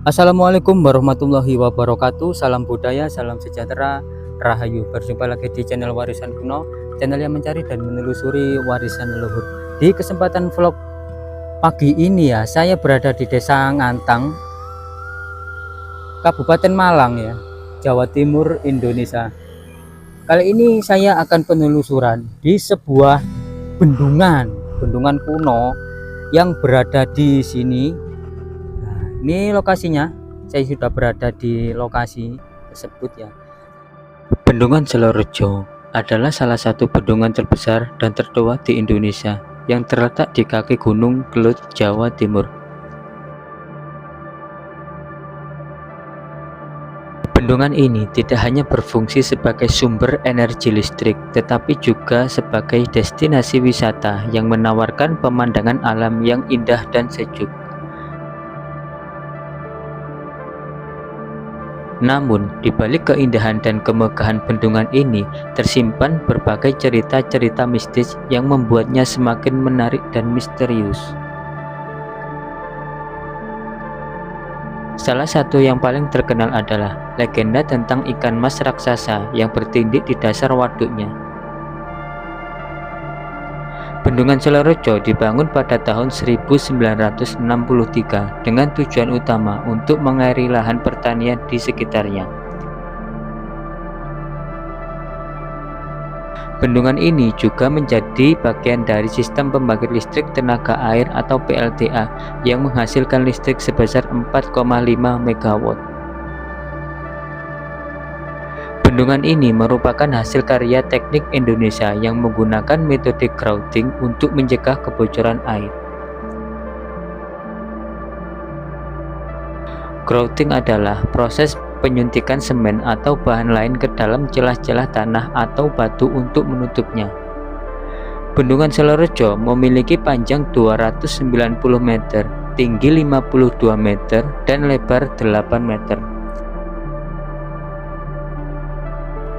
Assalamualaikum warahmatullahi wabarakatuh. Salam budaya, salam sejahtera, rahayu. Berjumpa lagi di channel Warisan Kuno, channel yang mencari dan menelusuri warisan leluhur. Di kesempatan vlog pagi ini ya, saya berada di Desa Ngantang, Kabupaten Malang ya, Jawa Timur, Indonesia. Kali ini saya akan penelusuran di sebuah bendungan kuno yang berada di sini. Ini lokasinya, saya sudah berada di lokasi tersebut ya. Bendungan Selorejo adalah salah satu bendungan terbesar dan tertua di Indonesia yang terletak di kaki Gunung Kelut, Jawa Timur. Bendungan ini tidak hanya berfungsi sebagai sumber energi listrik, tetapi juga sebagai destinasi wisata yang menawarkan pemandangan alam yang indah dan sejuk. Namun, di balik keindahan dan kemegahan bendungan ini tersimpan berbagai cerita-cerita mistis yang membuatnya semakin menarik dan misterius. Salah satu yang paling terkenal adalah legenda tentang ikan mas raksasa yang bertindik di dasar waduknya. Bendungan Selorejo dibangun pada tahun 1963 dengan tujuan utama untuk mengairi lahan pertanian di sekitarnya. Bendungan ini juga menjadi bagian dari sistem pembangkit listrik tenaga air atau PLTA yang menghasilkan listrik sebesar 4,5 MW. Bendungan ini merupakan hasil karya teknik Indonesia yang menggunakan metode grouting untuk mencegah kebocoran air. Grouting adalah proses penyuntikan semen atau bahan lain ke dalam celah-celah tanah atau batu untuk menutupnya. Bendungan Selorejo memiliki panjang 290 meter, tinggi 52 meter, dan lebar 8 meter.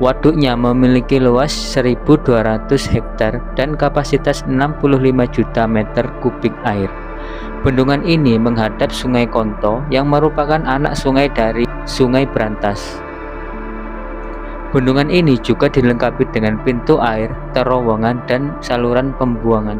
Waduknya memiliki luas 1.200 hektar dan kapasitas 65 juta meter kubik air. Bendungan ini menghadap Sungai Konto yang merupakan anak sungai dari Sungai Brantas. Bendungan ini juga dilengkapi dengan pintu air, terowongan, dan saluran pembuangan.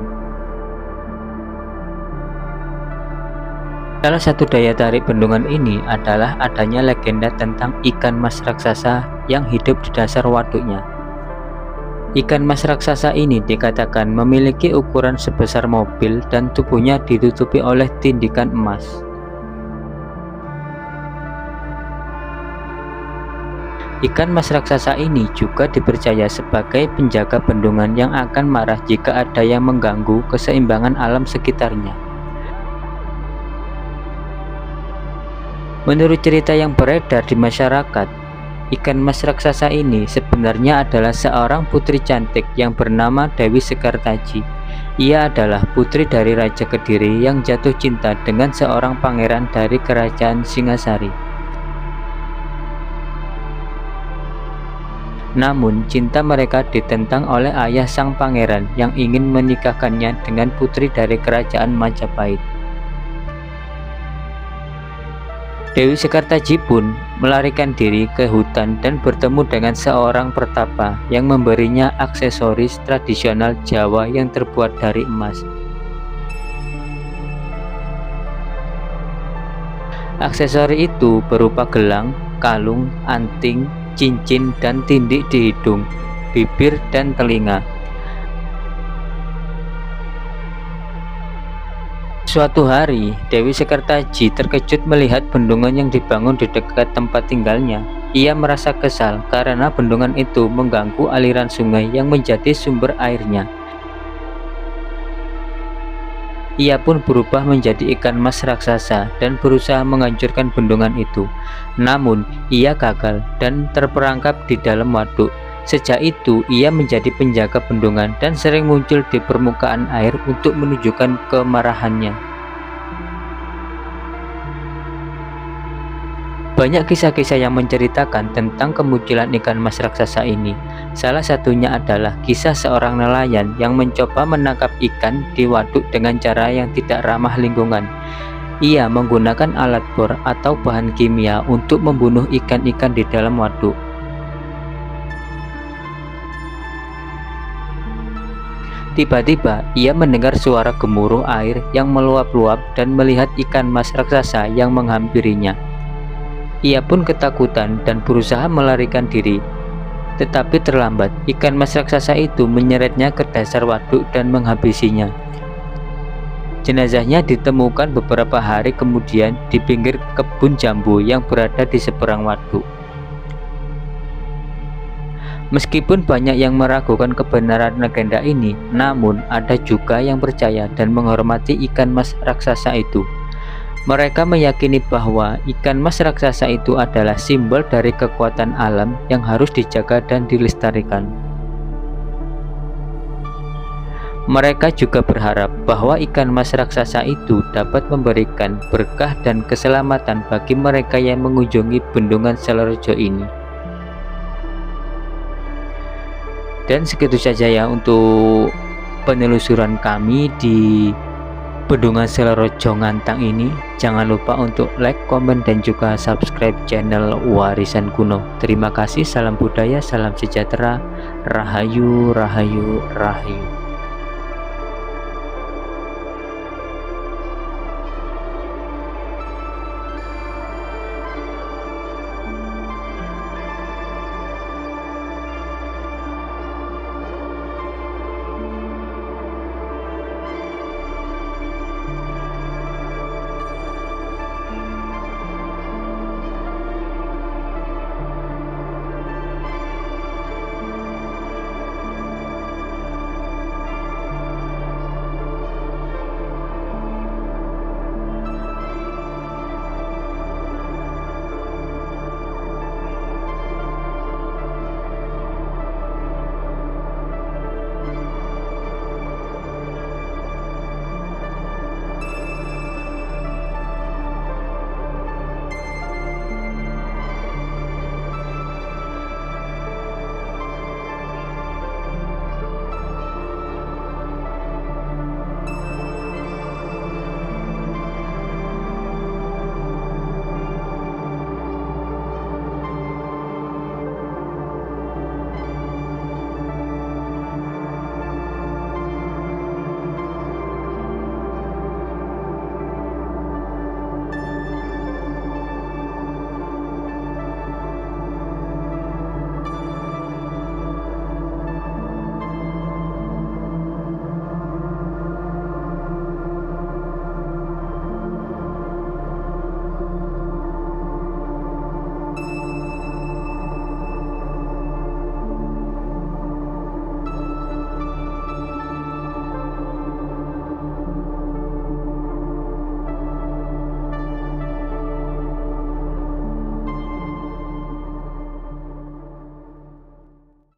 Salah satu daya tarik bendungan ini adalah adanya legenda tentang ikan mas raksasa yang hidup di dasar waduknya. Ikan mas raksasa ini dikatakan memiliki ukuran sebesar mobil dan tubuhnya ditutupi oleh tindikan emas. Ikan mas raksasa ini juga dipercaya sebagai penjaga bendungan yang akan marah jika ada yang mengganggu keseimbangan alam sekitarnya. Menurut cerita yang beredar di masyarakat, ikan mas raksasa ini sebenarnya adalah seorang putri cantik yang bernama Dewi Sekartaji. Ia adalah putri dari Raja Kediri yang jatuh cinta dengan seorang pangeran dari kerajaan Singasari. Namun, cinta mereka ditentang oleh ayah sang pangeran yang ingin menikahkannya dengan putri dari kerajaan Majapahit. Dewi Sekartaji pun melarikan diri ke hutan dan bertemu dengan seorang pertapa yang memberinya aksesoris tradisional Jawa yang terbuat dari emas. Aksesori itu berupa gelang, kalung, anting, cincin, dan tindik di hidung, bibir, dan telinga. Suatu hari, Dewi Sekartaji terkejut melihat bendungan yang dibangun di dekat tempat tinggalnya. Ia merasa kesal karena bendungan itu mengganggu aliran sungai yang menjadi sumber airnya. Ia pun berubah menjadi ikan mas raksasa dan berusaha menghancurkan bendungan itu. Namun, ia gagal dan terperangkap di dalam waduk. Sejak itu, ia menjadi penjaga bendungan dan sering muncul di permukaan air untuk menunjukkan kemarahannya. Banyak kisah-kisah yang menceritakan tentang kemunculan ikan mas raksasa ini. Salah satunya adalah kisah seorang nelayan yang mencoba menangkap ikan di waduk dengan cara yang tidak ramah lingkungan. Ia menggunakan alat bor atau bahan kimia untuk membunuh ikan-ikan di dalam waduk. Tiba-tiba ia mendengar suara gemuruh air yang meluap-luap dan melihat ikan mas raksasa yang menghampirinya. Ia pun ketakutan dan berusaha melarikan diri. Tetapi terlambat, ikan mas raksasa itu menyeretnya ke dasar waduk dan menghabisinya. Jenazahnya ditemukan beberapa hari kemudian di pinggir kebun jambu yang berada di seberang waduk. Meskipun banyak yang meragukan kebenaran legenda ini, namun ada juga yang percaya dan menghormati ikan mas raksasa itu. Mereka meyakini bahwa ikan mas raksasa itu adalah simbol dari kekuatan alam yang harus dijaga dan dilestarikan. Mereka juga berharap bahwa ikan mas raksasa itu dapat memberikan berkah dan keselamatan bagi mereka yang mengunjungi bendungan Selerejo ini. Dan segitu saja ya untuk penelusuran kami di Bendungan Selerejo Ngantang ini. Jangan lupa untuk like, komen, dan juga subscribe channel Warisan Kuno. Terima kasih, salam budaya, salam sejahtera, rahayu, rahayu, rahayu.